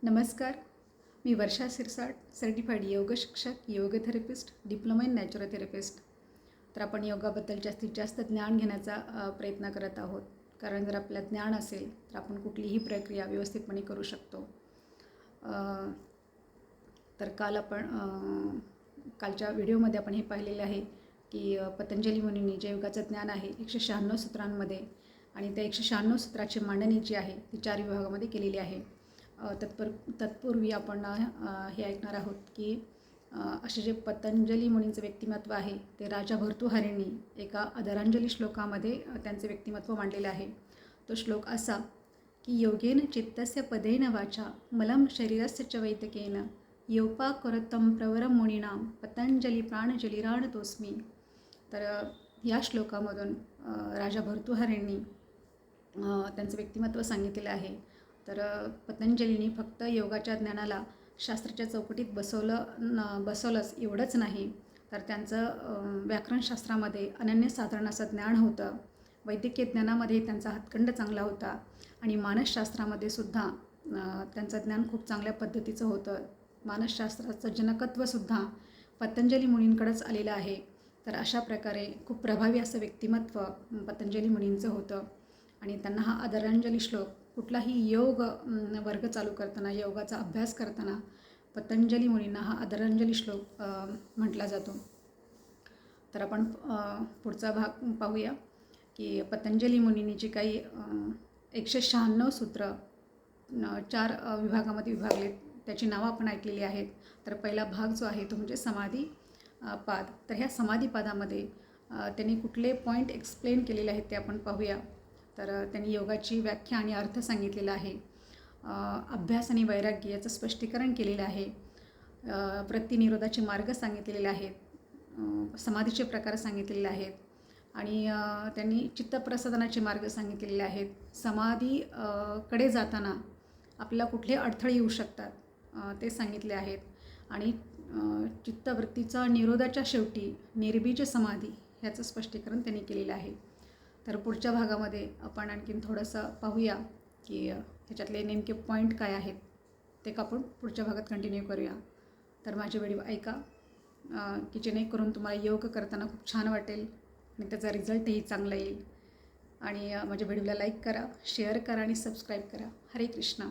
नमस्कार. मी वर्षा सिरसाट, सर्टिफाईड योग शिक्षक, योग थेरपिस्ट, डिप्लोमा इन नॅचरोथेरपिस्ट. तर आपण योगाबद्दल जास्तीत जास्त ज्ञान घेण्याचा प्रयत्न करत आहोत. कारण जर आपल्याला ज्ञान असेल तर आपण कुठलीही प्रक्रिया व्यवस्थितपणे करू शकतो. तर कालच्या व्हिडिओमध्ये आपण हे पाहिलेले आहे की पतंजली मुनींनी जे योगाचं ज्ञान आहे 196 सूत्रांमध्ये आणि त्या 196 सूत्राची मांडणी जी आहे ती 4 विभागामध्ये केलेली आहे. तत्पूर्वी आपण हे ऐकणार आहोत की असे जे पतंजली मुनींचं व्यक्तिमत्व आहे ते राजा भर्तृहरींनी एका आदरांजली श्लोकामध्ये त्यांचे व्यक्तिमत्व मांडलेले आहे. तो श्लोक असा की योगेन चित्तस्य पदेन वाचा मलं शरीरस्य च वैद्यकेन योपाकरतं प्रवरं मुनीनां पतंजली प्राणजलिराणतोस्मी. तर या श्लोकामधून राजा भर्तृहरींनी त्यांचं व्यक्तिमत्व सांगितलेलं आहे. तर पतंजलींनी फक्त योगाच्या ज्ञानाला शास्त्राच्या चौकटीत बसवलंच एवढंच नाही, तर त्यांचं व्याकरणशास्त्रामध्ये अनन्यसाधारण असं ज्ञान होतं. वैद्यकीय ज्ञानामध्ये त्यांचा हातखंड चांगला होता आणि मानसशास्त्रामध्ये सुद्धा त्यांचं ज्ञान खूप चांगल्या पद्धतीचं होतं. मानसशास्त्राचं जनकत्वसुद्धा पतंजली मुनींकडेच आलेलं आहे. तर अशा प्रकारे खूप प्रभावी असं व्यक्तिमत्व पतंजली मुनींचं होतं आणि त्यांना हा आदरांजली श्लोक कुठलाही योग वर्ग चालू करताना, योगाचा अभ्यास करताना पतंजली मुनींना हा आदरांजली श्लोक म्हटला जातो. तर आपण पुढचा भाग पाहूया की पतंजली मुनींनी जी काही 196 सूत्र 4 विभागामध्ये विभागले त्याची नावं आपण ऐकलेली आहेत. तर पहिला भाग जो आहे तो म्हणजे समाधी पाद. तर ह्या समाधी पादामध्ये त्यांनी कुठले पॉईंट एक्सप्लेन केलेले आहेत ते आपण पाहूया. तर त्यांनी योगाची व्याख्या आणि अर्थ सांगितलेला आहे. अभ्यास आणि वैराग्य याचं स्पष्टीकरण केलेलं आहे. प्रतिनिरोधाचे मार्ग सांगितलेले आहेत. समाधीचे प्रकार सांगितलेले आहेत आणि त्यांनी चित्तप्रसादनाचे मार्ग सांगितलेले आहेत. समाधीकडे जाताना आपल्याला कुठले अडथळे येऊ शकतात ते सांगितले आहेत आणि चित्तवृत्तीचा निरोधाच्या शेवटी निर्बीज समाधी ह्याचं स्पष्टीकरण त्यांनी केलेलं आहे. तर पुढच्या भागामध्ये आपण आणखीन थोडंसं पाहूया की ह्याच्यातले नेमके पॉईंट काय आहेत ते आपण पुढच्या भागात कंटिन्यू करूया. तर माझे व्हिडिओ ऐका की जेणेकरून तुम्हाला योग करताना खूप छान वाटेल आणि त्याचा रिझल्टही चांगला येईल. आणि माझ्या व्हिडिओला लाईक करा, शेअर करा आणि सबस्क्राईब करा. हरे कृष्णा.